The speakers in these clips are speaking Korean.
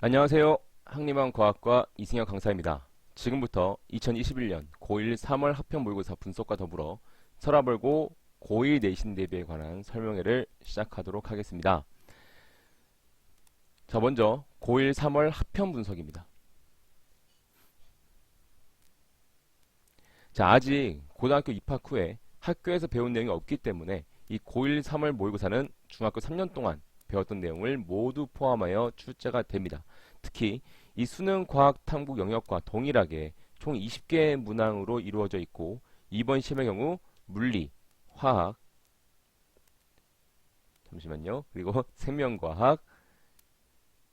안녕하세요. 한림원 과학과 이승엽 강사입니다. 지금부터 2021년 고1 3월 합평 모의고사 분석과 더불어 서라벌고 고1 내신 대비에 관한 설명회를 시작하도록 하겠습니다. 자, 먼저 고1 3월 합평 분석입니다. 자, 아직 고등학교 입학 후에 학교에서 배운 내용이 없기 때문에 이 고1 3월 모의고사는 중학교 3년 동안 배웠던 내용을 모두 포함하여 출제가 됩니다. 특히 이 수능 과학 탐구 영역과 동일하게 총 20개의 문항으로 이루어져 있고 이번 시험의 경우 물리, 화학, 잠시만요. 그리고 생명과학,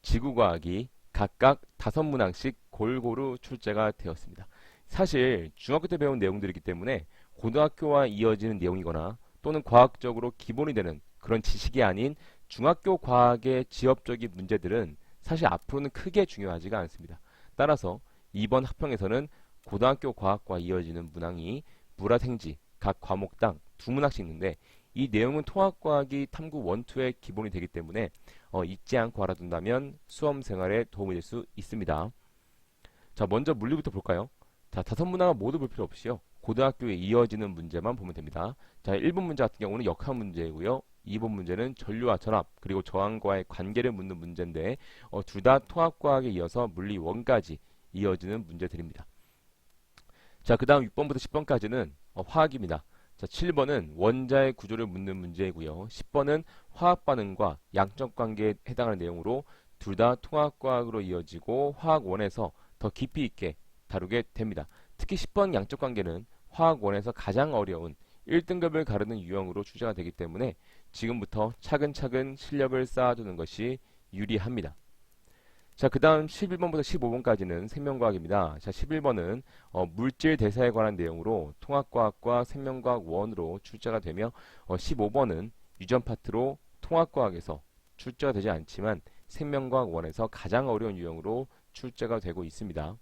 지구과학이 각각 5문항씩 골고루 출제가 되었습니다. 사실 중학교 때 배운 내용들이기 때문에 고등학교와 이어지는 내용이거나 또는 과학적으로 기본이 되는 그런 지식이 아닌 중학교 과학의 지엽적인 문제들은 사실 앞으로는 크게 중요하지가 않습니다. 따라서 이번 합평에서는 고등학교 과학과 이어지는 문항이 물화생지 각 과목당 2문항씩 있는데 이 내용은 통합과학이 탐구 1, 2의 기본이 되기 때문에 잊지 않고 알아둔다면 수험 생활에 도움이 될 수 있습니다. 자, 먼저 물리부터 볼까요? 자, 5문항은 모두 볼 필요 없이요. 고등학교에 이어지는 문제만 보면 됩니다. 자, 1번 문제 같은 경우는 역학 문제이고요. 2번 문제는 전류와 전압, 그리고 저항과의 관계를 묻는 문제인데 둘 다 통합과학에 이어서 물리 1까지 이어지는 문제들입니다. 자, 그 다음 6번부터 10번까지는 화학입니다. 자, 7번은 원자의 구조를 묻는 문제이고요. 10번은 화학 반응과 양적 관계에 해당하는 내용으로 둘 다 통합과학으로 이어지고 화학 1에서 더 깊이 있게 다루게 됩니다. 특히 10번 양적 관계는 화학 1에서 가장 어려운 1등급을 가르는 유형으로 출제가 되기 때문에 지금부터 차근차근 실력을 쌓아두는 것이 유리합니다. 자, 그 다음 11번부터 15번까지는 생명과학입니다. 자, 11번은 물질 대사에 관한 내용으로 통합과학과 생명과학 1으로 출제가 되며 15번은 유전 파트로 통합과학에서 출제가 되지 않지만 생명과학 1에서 가장 어려운 유형으로 출제가 되고 있습니다.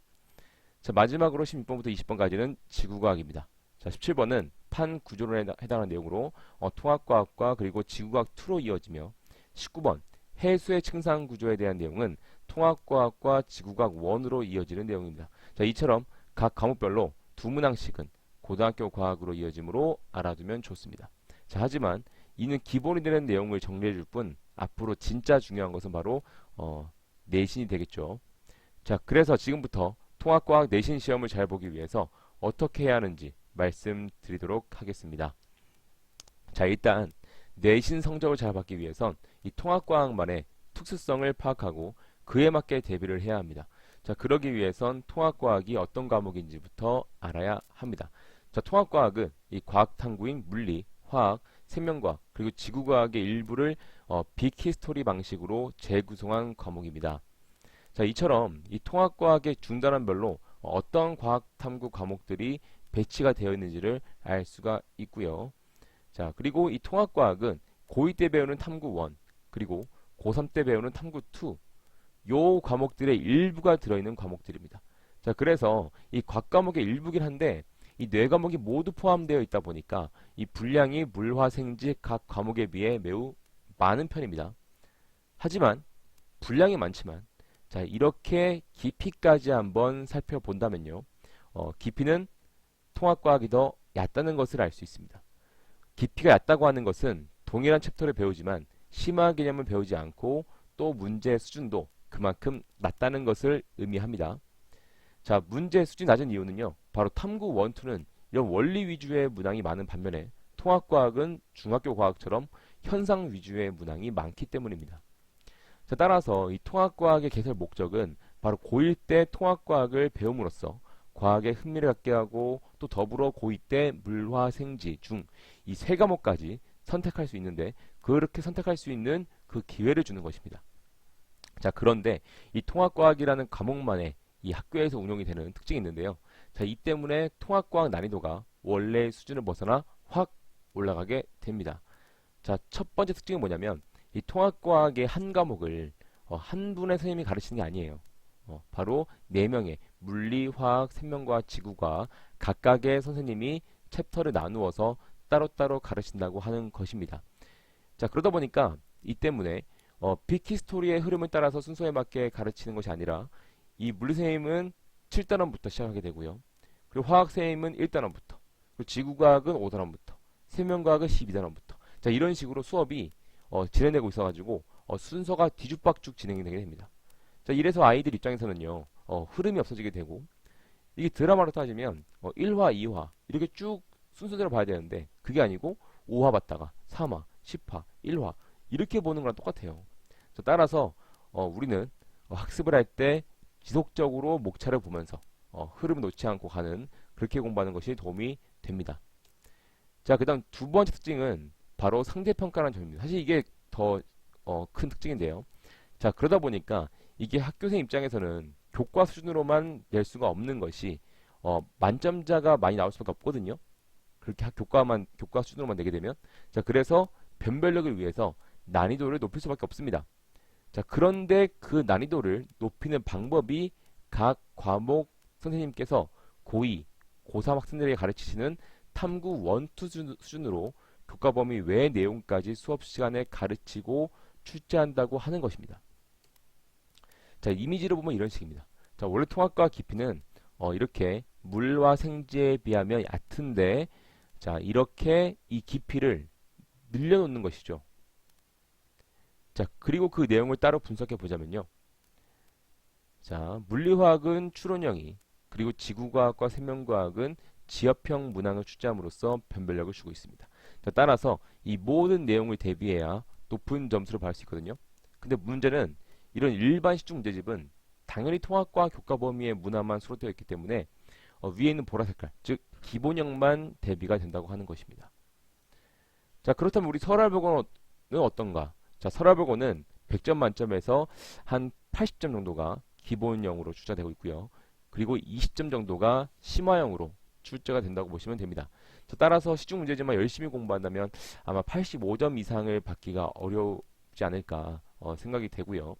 자, 마지막으로 16번부터 20번까지는 지구과학입니다. 자, 17번은 판구조론에 해당하는 내용으로 통합과학과 그리고 지구과학 2로 이어지며 19번 해수의 층상 구조에 대한 내용은 통합과학과 지구과학 1으로 이어지는 내용입니다. 자, 이처럼 각 과목별로 2문항씩은 고등학교 과학으로 이어지므로 알아두면 좋습니다. 자, 하지만 이는 기본이 되는 내용을 정리해 줄 뿐 앞으로 진짜 중요한 것은 바로 내신이 되겠죠. 자, 그래서 지금부터 통합과학 내신 시험을 잘 보기 위해서 어떻게 해야 하는지 말씀드리도록 하겠습니다. 자, 일단 내신 성적을 잘 받기 위해선 이 통합과학만의 특수성을 파악하고 그에 맞게 대비를 해야 합니다. 자, 그러기 위해선 통합과학이 어떤 과목인지부터 알아야 합니다. 자, 통합과학은 이 과학탐구인 물리, 화학, 생명과학, 그리고 지구과학의 일부를 빅히스토리 방식으로 재구성한 과목입니다. 자, 이처럼 이 통합과학의 중단원별로 어떤 과학탐구 과목들이 배치가 되어 있는지를 알 수가 있고요. 자, 그리고 이 통합과학은 고2 때 배우는 탐구 1, 그리고 고3 때 배우는 탐구 2, 요 과목들의 일부가 들어있는 과목들입니다. 자, 그래서 이 곽과목의 일부긴 한데 이 네 과목이 모두 포함되어 있다 보니까 이 분량이 물화생지 각 과목에 비해 매우 많은 편입니다. 하지만 분량이 많지만 자, 이렇게 깊이까지 한번 살펴본다면요. 깊이는 통합과학이 더 얕다는 것을 알 수 있습니다. 깊이가 얕다고 하는 것은 동일한 챕터를 배우지만 심화 개념을 배우지 않고 또 문제 수준도 그만큼 낮다는 것을 의미합니다. 자, 문제 수준이 낮은 이유는요. 바로 탐구 1, 2는 이런 원리 위주의 문항이 많은 반면에 통합과학은 중학교 과학처럼 현상 위주의 문항이 많기 때문입니다. 자, 따라서 이 통합과학의 개설 목적은 바로 고1 때 통합과학을 배움으로써 과학에 흥미를 갖게 하고 또 더불어 고2 때 물화 생지 중 이 세 과목까지 선택할 수 있는데 그렇게 선택할 수 있는 그 기회를 주는 것입니다. 자, 그런데 이 통합과학이라는 과목만의 이 학교에서 운영이 되는 특징이 있는데요. 자, 이 때문에 통합과학 난이도가 원래의 수준을 벗어나 확 올라가게 됩니다. 자, 첫 번째 특징은 뭐냐면 이 통합과학의 한 과목을 한 분의 선생님이 가르치는 게 아니에요. 바로 4명의 물리, 화학, 생명과학, 지구과학 각각의 선생님이 챕터를 나누어서 따로따로 가르친다고 하는 것입니다. 자, 그러다 보니까 이 때문에 비키 스토리의 흐름을 따라서 순서에 맞게 가르치는 것이 아니라 이 물리 선생님은 7단원부터 시작하게 되고요. 그리고 화학 선생님은 1단원부터, 그리고 지구과학은 5단원부터, 생명과학은 12단원부터. 자, 이런 식으로 수업이 진행되고 있어가지고 순서가 뒤죽박죽 진행이 되게 됩니다. 자, 이래서 아이들 입장에서는요, 흐름이 없어지게 되고, 이게 드라마로 따지면 1화, 2화 이렇게 쭉 순서대로 봐야 되는데 그게 아니고 5화 봤다가 3화, 10화, 1화 이렇게 보는 거랑 똑같아요. 자, 따라서 우리는 학습을 할 때 지속적으로 목차를 보면서 흐름 놓지 않고 가는 그렇게 공부하는 것이 도움이 됩니다. 자, 그다음 두 번째 특징은 바로 상대평가라는 점입니다. 사실 이게 더 큰 특징인데요. 자, 그러다 보니까 이게 학교생 입장에서는 교과 수준으로만 낼 수가 없는 것이 만점자가 많이 나올 수밖에 없거든요. 그렇게 교과 수준으로만 내게 되면 자, 그래서 변별력을 위해서 난이도를 높일 수밖에 없습니다. 자, 그런데 그 난이도를 높이는 방법이 각 과목 선생님께서 고2, 고3 학생들에게 가르치시는 탐구 1, 2 수준으로 교과 범위 외의 내용까지 수업 시간에 가르치고 출제한다고 하는 것입니다. 자, 이미지로 보면 이런 식입니다. 자, 원래 통합과 깊이는 이렇게 물과 생지에 비하면 얕은데, 자, 이렇게 이 깊이를 늘려놓는 것이죠. 자, 그리고 그 내용을 따로 분석해 보자면요. 자, 물리화학은 추론형이, 그리고 지구과학과 생명과학은 지엽형 문항을 출제함으로써 변별력을 주고 있습니다. 자, 따라서 이 모든 내용을 대비해야 높은 점수를 받을 수 있거든요. 근데 문제는 이런 일반 시중 문제집은 당연히 통합과 교과 범위의 문화만 수록되어 있기 때문에 위에 있는 보라 색깔, 즉 기본형만 대비가 된다고 하는 것입니다. 자, 그렇다면 우리 설화별고는 어떤가? 자, 설화별고는 100점 만점에서 한 80점 정도가 기본형으로 출제되고 있고요. 그리고 20점 정도가 심화형으로 출제가 된다고 보시면 됩니다. 자, 따라서 시중 문제지만 열심히 공부한다면 아마 85점 이상을 받기가 어렵지 않을까 생각이 되고요.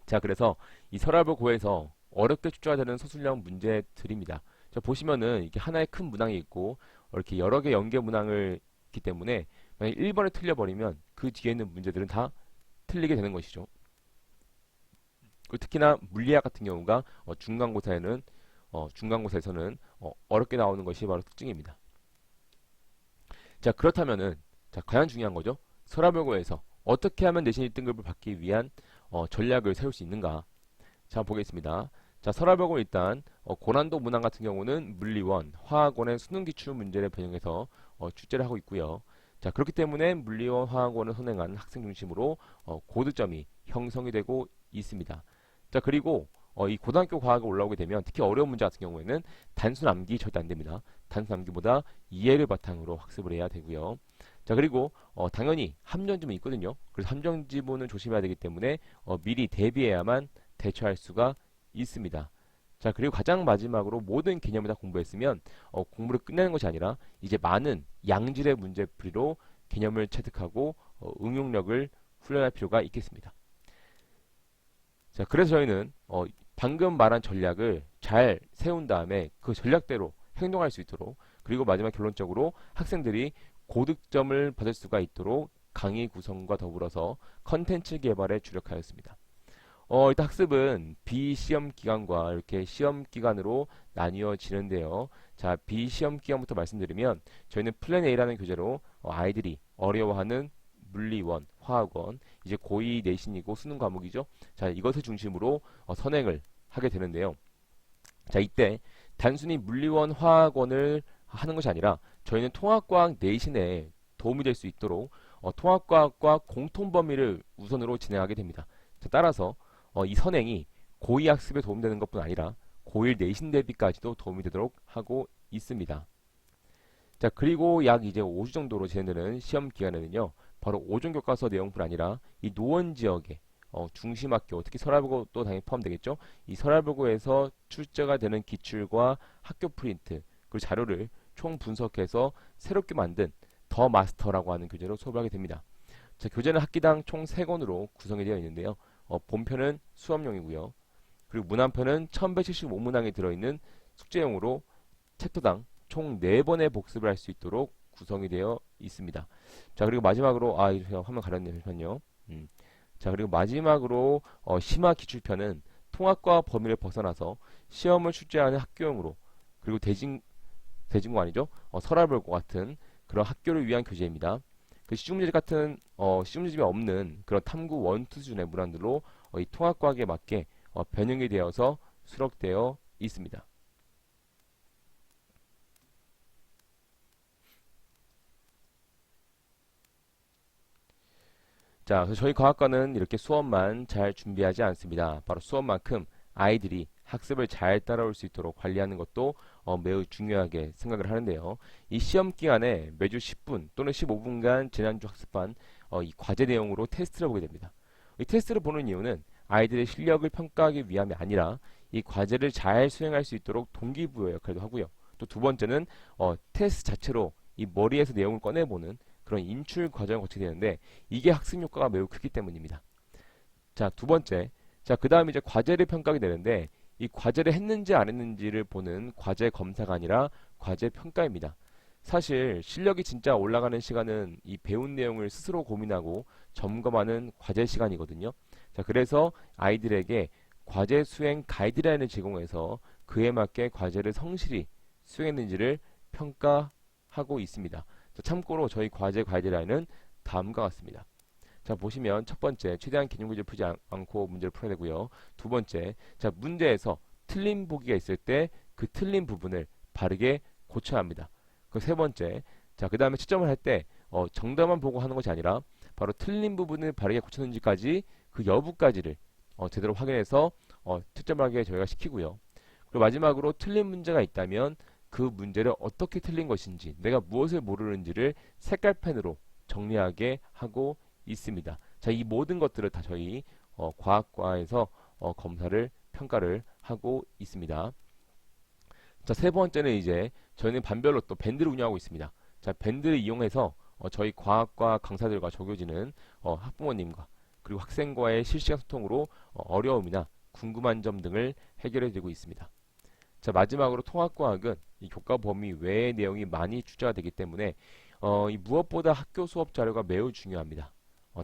자, 그래서 이 설화별고에서 어렵게 출제가 되는 서술형 문제들입니다. 자, 보시면은 이게 하나의 큰 문항이 있고 이렇게 여러 개 연계 문항을 있기 때문에 만약 1번을 틀려버리면 그 뒤에 있는 문제들은 다 틀리게 되는 것이죠. 특히나 물리학 같은 경우가 중간고사에서는 어렵게 나오는 것이 바로 특징입니다. 자, 그렇다면은 자, 가장 중요한 거죠. 설화별고에서 어떻게 하면 내신 1등급을 받기 위한 전략을 세울 수 있는가? 자, 보겠습니다. 자, 설화별고 일단 고난도 문항 같은 경우는 물리원, 화학원의 수능 기출 문제를 변형해서 출제를 하고 있고요. 자, 그렇기 때문에 물리원, 화학원을 선행한 학생 중심으로 고득점이 형성이 되고 있습니다. 자, 그리고 이 고등학교 과학에 올라오게 되면 특히 어려운 문제 같은 경우에는 단순 암기 절대 안 됩니다. 단순 암기보다 이해를 바탕으로 학습을 해야 되고요. 자, 그리고 당연히 함정지문 있거든요. 그래서 함정지문은 조심해야 되기 때문에 미리 대비해야만 대처할 수가 있습니다. 자, 그리고 가장 마지막으로 모든 개념을 다 공부했으면 공부를 끝내는 것이 아니라 이제 많은 양질의 문제풀이로 개념을 체득하고 응용력을 훈련할 필요가 있겠습니다. 자, 그래서 저희는 방금 말한 전략을 잘 세운 다음에 그 전략대로 행동할 수 있도록, 그리고 마지막 결론적으로 학생들이 고득점을 받을 수가 있도록 강의 구성과 더불어서 컨텐츠 개발에 주력하였습니다. 일단 학습은 비시험 기간과 이렇게 시험 기간으로 나뉘어지는데요. 자, 비시험 기간부터 말씀드리면 저희는 플랜 A라는 교재로 아이들이 어려워하는 물리원, 화학원, 이제 고2 내신이고 수능 과목이죠. 자, 이것을 중심으로 선행을 하게 되는데요. 자, 이때 단순히 물리원, 화학원을 하는 것이 아니라 저희는 통합과학 내신에 도움이 될 수 있도록 통합과학과 공통 범위를 우선으로 진행하게 됩니다. 자, 따라서 이 선행이 고2 학습에 도움되는 것뿐 아니라 고1 내신 대비까지도 도움이 되도록 하고 있습니다. 자, 그리고 약 이제 5주 정도로 진행되는 시험 기간에는요, 바로 5종 교과서 내용뿐 아니라 이 노원 지역의 중심학교, 특히 설화별고도 당연히 포함되겠죠. 이 설화별고에서 출제가 되는 기출과 학교 프린트, 그리고 자료를 총 분석해서 새롭게 만든 더 마스터라고 하는 교재로 수업을 하게 됩니다. 자, 교재는 학기당 총 3권으로 구성이 되어 있는데요. 본편은 수업용이고요. 그리고 문안편은 1175문항이 들어있는 숙제용으로 챕터당 총 4번의 복습을 할 수 있도록 구성이 되어 있습니다. 자, 그리고 마지막으로 제가 화면 가렸네요. 잠시만요. 자, 그리고 마지막으로 심화 기출편은 통합과 범위를 벗어나서 시험을 출제하는 학교용으로, 그리고 대진고 아니죠? 서랍을고 같은 그런 학교를 위한 교재입니다. 그 시중문제 같은 시중문제집에 없는 그런 탐구 원투 수준의 문항들로 이 통합과학에 맞게 변형이 되어서 수록되어 있습니다. 자, 그래서 저희 과학과는 이렇게 수업만 잘 준비하지 않습니다. 바로 수업만큼 아이들이 학습을 잘 따라올 수 있도록 관리하는 것도 매우 중요하게 생각을 하는데요. 이 시험 기간에 매주 10분 또는 15분간 지난주 학습한 이 과제 내용으로 테스트를 보게 됩니다. 이 테스트를 보는 이유는 아이들의 실력을 평가하기 위함이 아니라 이 과제를 잘 수행할 수 있도록 동기부여 역할도 하고요. 또 두 번째는 테스트 자체로 이 머리에서 내용을 꺼내보는 그런 인출 과정을 거치게 되는데 이게 학습 효과가 매우 크기 때문입니다. 자, 두 번째. 자, 그 다음에 이제 과제를 평가하게 되는데 이 과제를 했는지 안 했는지를 보는 과제 검사가 아니라 과제 평가입니다. 사실 실력이 진짜 올라가는 시간은 이 배운 내용을 스스로 고민하고 점검하는 과제 시간이거든요. 자, 그래서 아이들에게 과제 수행 가이드라인을 제공해서 그에 맞게 과제를 성실히 수행했는지를 평가하고 있습니다. 자, 참고로 저희 과제 가이드라인은 다음과 같습니다. 자, 보시면 첫 번째, 최대한 개념 문제를 풀지 않고 문제를 풀어야 되고요. 두 번째, 자, 문제에서 틀린 보기가 있을 때 그 틀린 부분을 바르게 고쳐야 합니다. 그 세 번째, 자, 그 다음에 채점을 할 때 정답만 보고 하는 것이 아니라 바로 틀린 부분을 바르게 고쳤는지까지 그 여부까지를 제대로 확인해서 채점을 하게 저희가 시키고요. 그리고 마지막으로 틀린 문제가 있다면 그 문제를 어떻게 틀린 것인지, 내가 무엇을 모르는지를 색깔펜으로 정리하게 하고 있습니다. 자, 이 모든 것들을 다 저희 과학과에서 검사를 평가를 하고 있습니다. 자, 세 번째는 이제 저희는 반별로 또 밴드를 운영하고 있습니다. 자, 밴드를 이용해서 저희 과학과 강사들과 조교진은 학부모님과 그리고 학생과의 실시간 소통으로 어려움이나 궁금한 점 등을 해결해 드리고 있습니다. 자, 마지막으로 통합과학은 이 교과 범위 외의 내용이 많이 출제가 되기 때문에 이 무엇보다 학교 수업 자료가 매우 중요합니다.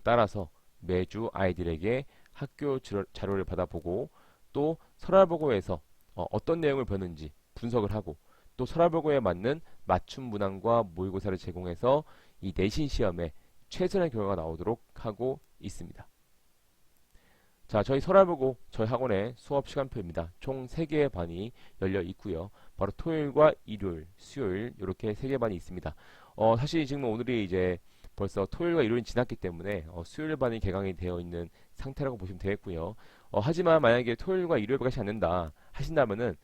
따라서 매주 아이들에게 학교 자료를 받아보고 또 설화보고에서 어떤 내용을 배웠는지 분석을 하고 또 설화보고에 맞는 맞춤 문항과 모의고사를 제공해서 이 내신 시험에 최선의 결과가 나오도록 하고 있습니다. 자, 저희 설화보고 저희 학원의 수업 시간표입니다. 총 3개의 반이 열려 있고요. 바로 토요일과 일요일, 수요일 이렇게 3개 반이 있습니다. 사실 지금 오늘이 이제 벌써 토요일과 일요일이 지났기 때문에 수요일 반이 개강이 되어 있는 상태라고 보시면 되겠고요. 하지만 만약에 토요일과 일요일밖에 안 된다 하신다면은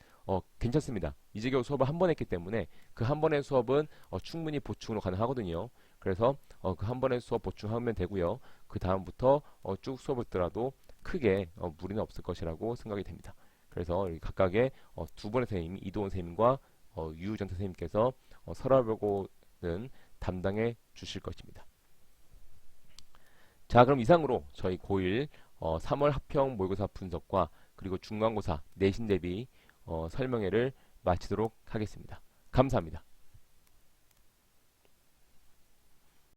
괜찮습니다. 이제 겨우 수업을 한 번 했기 때문에 그 한 번의 수업은 충분히 보충으로 가능하거든요. 그래서 그 한 번의 수업 보충하면 되고요. 그 다음부터 쭉 수업을 듣더라도 크게 무리는 없을 것이라고 생각이 됩니다. 그래서 각각의 두 번의 선생님, 이도원 선생님과 유우정 선생님께서 설화보고는 담당해 주실 것입니다. 자, 그럼 이상으로 저희 고1 3월 합평 모의고사 분석과 그리고 중간고사 내신 대비 설명회를 마치도록 하겠습니다. 감사합니다.